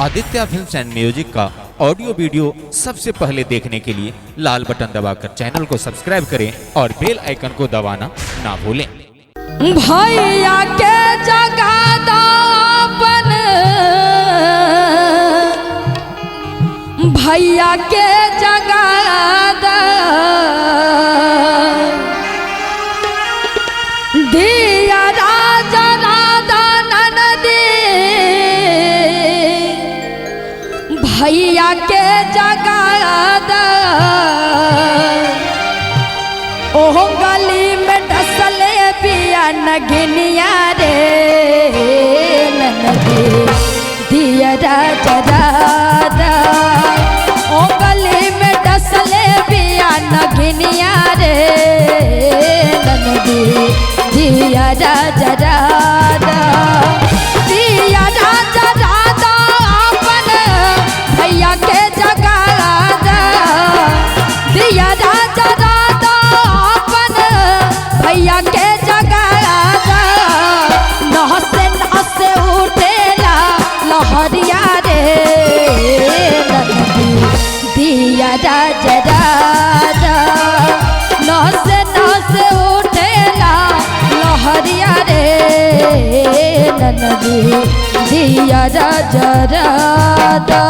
Aditya films and music का audio video सबसे पहले देखने के लिए लाल बटन दबाकर चैनल को सब्सक्राइब करें और बेल आइकन को दबाना ना भूलें। भैया के जगादापन, भैया के जगादा दिया राजा राधा ननदी, भैया के जगादा ओह गली में डसले पिया नगिनिया रे ननदी दिया राजा राधा, ओ गली में डसले पिया नगिनिया रे ननदी दिया राजा राधा, दिया राजा राधा अपन भैया के जगादा, दिया राजा राधा अपन भैया के जगादा, नहसे नहसे उठेला लहरिया रे ननदी दिया राजा राधा, नहसे नहसे उठेला लहरिया रे ननदी दिया राजा राधा।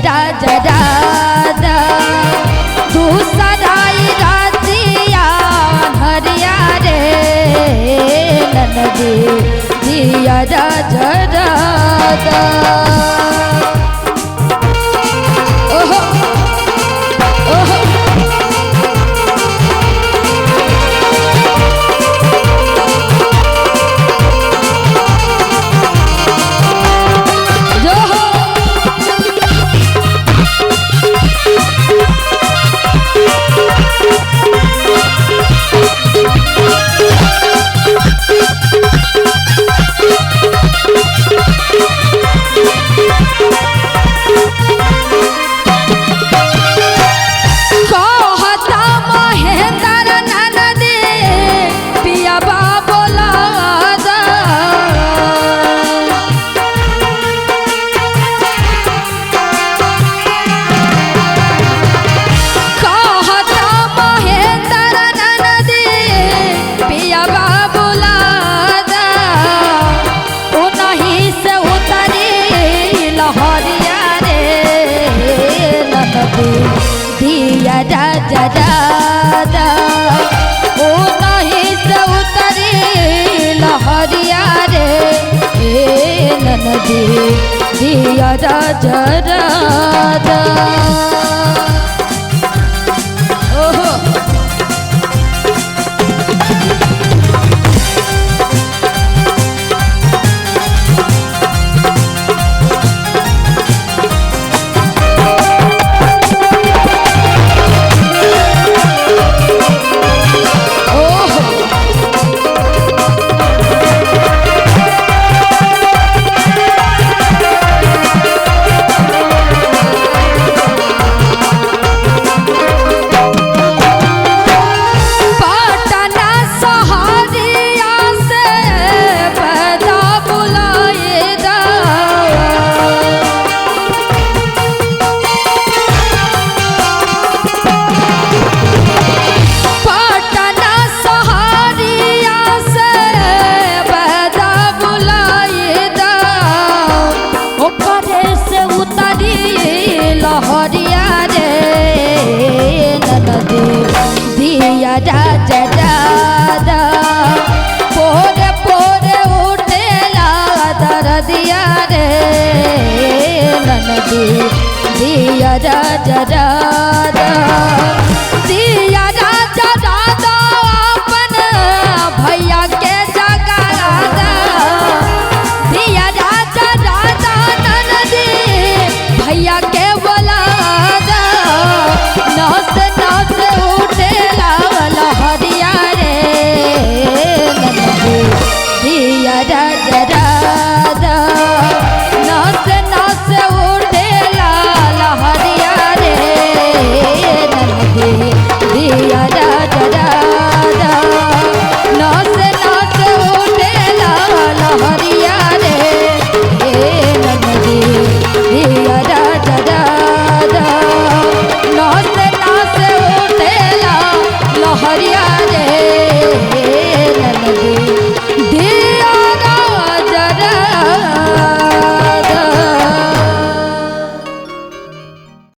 राजा राधा तू सराई राजिया हरिया रे ननदी दिया राजा राधा। ओहो ओहो दिया राजा राधा ओ नहीं से उतरी लहरिया रे ननदी दिया राजा राधा। ओहो राजा राजा पोरे पोरे उठेला दरदिया रे ननदी दिया राजा राजा